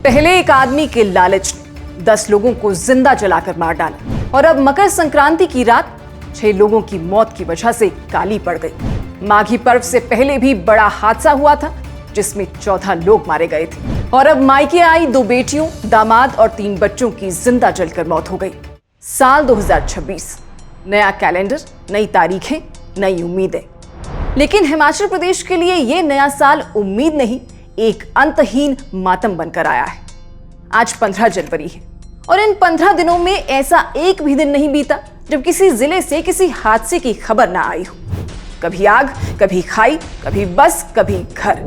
पहले एक आदमी के लालच ने 10 लोगों को जिंदा जलाकर मार डाला और अब मकर संक्रांति की रात 6 लोगों की मौत की वजह से काली पड़ गई। माघी पर्व से पहले भी बड़ा हादसा हुआ था जिसमें 14 लोग मारे गए थे और अब मायके आई 2 बेटियों, दामाद और 3 बच्चों की जिंदा जलकर मौत हो गई। साल 2026, नया कैलेंडर, नई तारीखें, नई उम्मीदें। लेकिन हिमाचल प्रदेश के लिए यह नया साल उम्मीद नहीं, एक अंतहीन मातम बनकर आया है। आज 15 जनवरी है और इन 15 दिनों में ऐसा एक भी दिन नहीं बीता जब किसी जिले से किसी हादसे की खबर ना आई हो। कभी आग, कभी खाई, कभी बस, कभी घर।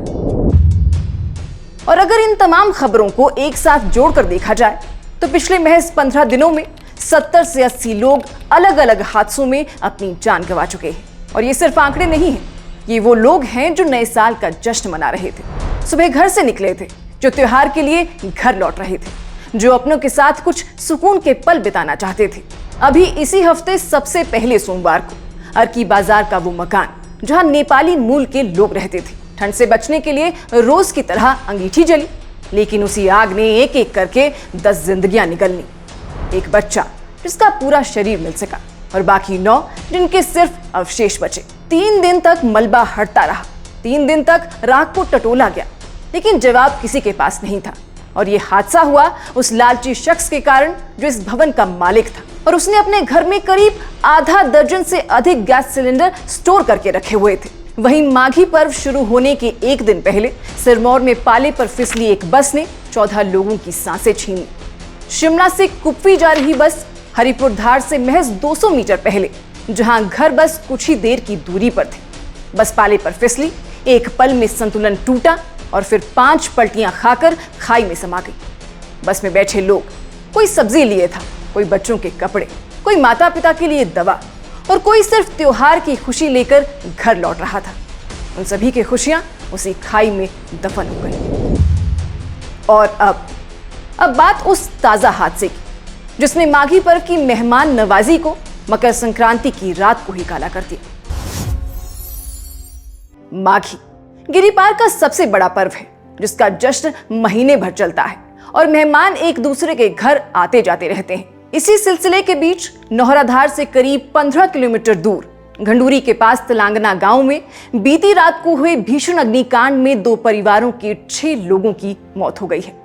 और अगर इन तमाम खबरों को एक साथ जोड़कर देखा जाए तो पिछले महज 15 दिनों में 70 से 80 लोग अलग अलग हादसों में अपनी जान गंवा चुके हैं। और ये सिर्फ आंकड़े नहीं हैं, ये वो लोग हैं जो नए साल का जश्न मना रहे थे, सुबह घर से निकले थे, जो त्योहार के लिए घर लौट रहे थे, जो अपनों के साथ कुछ सुकून के पल बिताना चाहते थे। अभी इसी हफ्ते सबसे पहले सोमवार को अर्की बाजार का वो मकान जहां नेपाली मूल के लोग रहते थे, ठंड से बचने के लिए रोज की तरह अंगीठी जली, लेकिन उसी आग ने एक एक करके 10 जिंदगियां निगलनी। एक बच्चा जिसका पूरा शरीर मिल सका और बाकी 9 जिनके सिर्फ अवशेष बचे। 3 दिन तक मलबा हटता रहा, 3 दिन तक राख को टटोला गया, लेकिन जवाब किसी के पास नहीं था। और ये हादसा हुआ उस लालची शख्स के कारण जो इस भवन का मालिक था और उसने अपने घर में करीब आधा दर्जन से अधिक गैस सिलेंडर स्टोर करके रखे हुए थे। वहीं माघी पर्व शुरू होने के एक दिन पहले सिरमौर में पाले पर फिसली एक बस ने 14 लोगों की सांसें छीन ली। शिमला से कुप्पी जा रही बस हरिपुर धार से महज 200 मीटर पहले, जहां घर बस कुछ ही देर की दूरी पर थे, बस पाले पर फिसली, एक पल में संतुलन टूटा और फिर 5 पलटियां खाकर खाई में समा गई। बस में बैठे लोग, कोई सब्जी लिए था, कोई बच्चों के कपड़े, कोई माता पिता के लिए दवा और कोई सिर्फ त्योहार की खुशी लेकर घर लौट रहा था। उन सभी की खुशियां उसी खाई में दफन हो गई। और अब बात उस ताजा हादसे की जिसने माघी पर्व की मेहमान नवाजी को मकर संक्रांति की रात को ही काला कर दिया। माघी गिरिपार का सबसे बड़ा पर्व है जिसका जश्न महीने भर चलता है और मेहमान एक दूसरे के घर आते जाते रहते हैं। इसी सिलसिले के बीच नौहराधार से करीब 15 किलोमीटर दूर घंडूरी के पास तलांगना गांव में बीती रात को हुए भीषण अग्निकांड में 2 परिवारों के 6 लोगों की मौत हो गई है।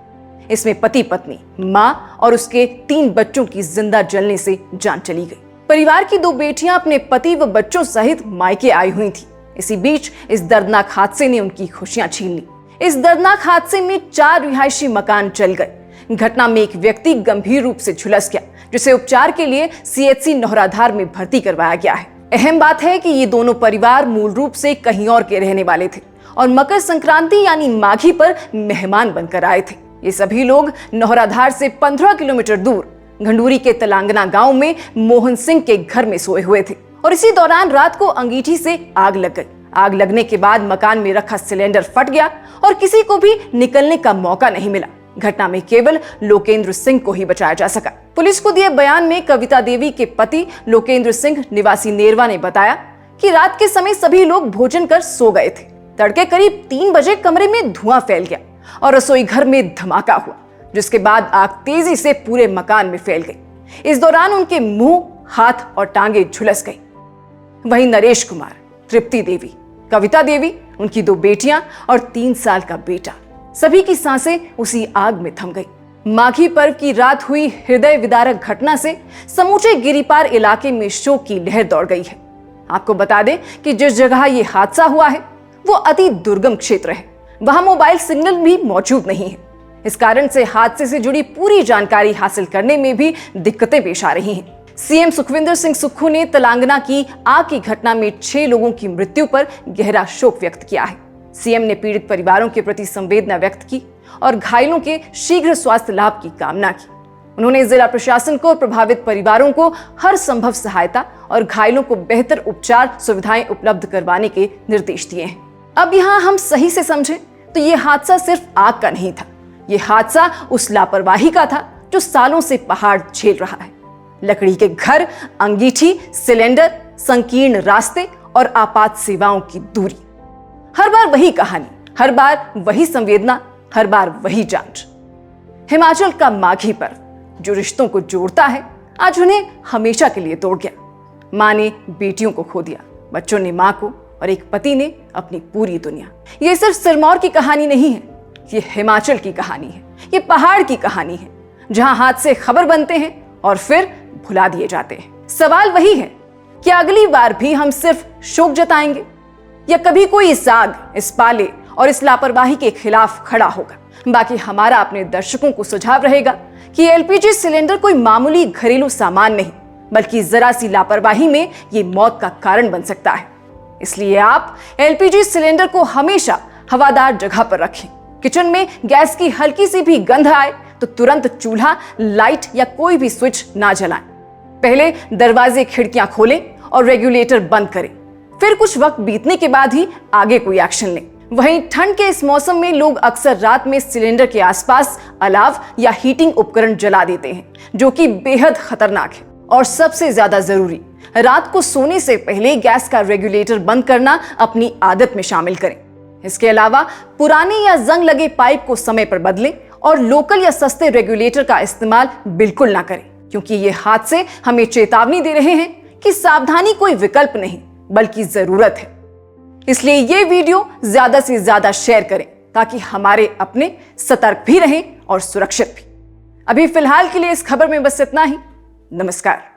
इसमें पति पत्नी, मां और उसके 3 बच्चों की जिंदा जलने से जान चली गई। परिवार की 2 बेटियां अपने पति व बच्चों सहित मायके आई हुई थी। इसी बीच इस दर्दनाक हादसे ने उनकी खुशियां छीन ली। इस दर्दनाक हादसे में 4 रिहायशी मकान जल गए। घटना में एक व्यक्ति गंभीर रूप से झुलस गया, जिसे उपचार के लिए सीएचसी नौहराधार में भर्ती करवाया गया है। अहम बात है कि ये दोनों परिवार मूल रूप से कहीं और के रहने वाले थे और मकर संक्रांति यानी माघी पर मेहमान बनकर आए थे। ये सभी लोग नौहराधार से 15 किलोमीटर दूर घंडूरी के तलांगना गांव में मोहन सिंह के घर में सोए हुए थे और इसी दौरान रात को अंगीठी से आग लग गई। आग लगने के बाद मकान में रखा सिलेंडर फट गया और किसी को भी निकलने का मौका नहीं मिला। घटना में केवल लोकेंद्र सिंह को ही बचाया जा सका। पुलिस को दिए बयान में कविता देवी के पति लोकेंद्र सिंह निवासी नेरवा ने बताया कि रात के समय सभी लोग भोजन कर सो गए थे। तड़के करीब 3 बजे कमरे में धुआं फैल गया और रसोई घर में धमाका हुआ, जिसके बाद आग तेजी से पूरे मकान में फैल गई। इस दौरान उनके मुंह, हाथ और टांगे झुलस गई। वहीं नरेश कुमार, तृप्ति देवी, कविता देवी, उनकी 2 बेटियां और 3 साल का बेटा, सभी की सांसें उसी आग में थम गई। माघी पर्व की रात हुई हृदय विदारक घटना से समूचे गिरिपार इलाके में शोक की लहर दौड़ गई है। आपको बता दें कि जिस जगह ये हादसा हुआ है वो अति दुर्गम क्षेत्र है, वहां मोबाइल सिग्नल भी मौजूद नहीं है। इस कारण से हादसे से जुड़ी पूरी जानकारी हासिल करने में भी दिक्कतें पेश आ रही हैं। सीएम सुखविंदर सिंह सुक्खू ने तलांगना की आग की घटना में 6 लोगों की मृत्यु पर गहरा शोक व्यक्त किया है। सीएम ने पीड़ित परिवारों के प्रति संवेदना व्यक्त की और घायलों के शीघ्र स्वास्थ्य लाभ की कामना की। उन्होंने जिला प्रशासन को प्रभावित परिवारों को हर संभव सहायता और घायलों को बेहतर उपचार सुविधाएं उपलब्ध करवाने के निर्देश दिए हैं। अब यहाँ हम सही से समझें तो ये हादसा सिर्फ आग का नहीं था, ये हादसा उस लापरवाही का था जो सालों से पहाड़ झेल रहा है। लकड़ी के घर, अंगीठी, सिलेंडर, संकीर्ण रास्ते और आपात सेवाओं की दूरी। हर बार वही कहानी, हर बार वही संवेदना, हर बार वही जांच। हिमाचल का माघी पर्व जो रिश्तों को जोड़ता है, आज उन्हें हमेशा के लिए तोड़ गया। माँ ने बेटियों को खो दिया, बच्चों ने माँ को और एक पति ने अपनी पूरी दुनिया। ये सिर्फ सिरमौर की कहानी नहीं है, ये हिमाचल की कहानी है, ये पहाड़ की कहानी है, जहां हादसे खबर बनते हैं और फिर भुला दिए जाते हैं। सवाल वही है कि अगली बार भी हम सिर्फ शोक जताएंगे या कभी कोई इस आग, इस पाले और इस लापरवाही के खिलाफ खड़ा होगा। बाकी हमारा अपने दर्शकों को सुझाव रहेगा कि एलपीजी सिलेंडर कोई मामूली घरेलू सामान नहीं, बल्कि जरा सी लापरवाही में ये मौत का कारण बन सकता है। इसलिए आप एलपीजी सिलेंडर को हमेशा हवादार जगह पर रखें। किचन में गैस की हल्की सी भी गंध आए तो तुरंत चूल्हा, लाइट या कोई भी स्विच ना जलाएं। पहले दरवाजे, खिड़कियां खोलें और रेगुलेटर बंद करें। फिर कुछ वक्त बीतने के बाद ही आगे कोई एक्शन लें। वहीं ठंड के इस मौसम में लोग अक्सर रात में सिलेंडर के आसपास अलाव या हीटिंग उपकरण जला देते हैं, जो कि बेहद खतरनाक है। और सबसे ज्यादा जरूरी, रात को सोने से पहले गैस का रेगुलेटर बंद करना अपनी आदत में शामिल करें। इसके अलावा पुराने या जंग लगे पाइप को समय पर बदलें और लोकल या सस्ते रेगुलेटर का इस्तेमाल बिल्कुल ना करें, क्योंकि ये हादसे हमें चेतावनी दे रहे हैं कि सावधानी कोई विकल्प नहीं बल्कि जरूरत है। इसलिए ये वीडियो ज्यादा से ज्यादा शेयर करें ताकि हमारे अपने सतर्क भी रहें और सुरक्षित भी। अभी फिलहाल के लिए इस खबर में बस इतना ही। नमस्कार।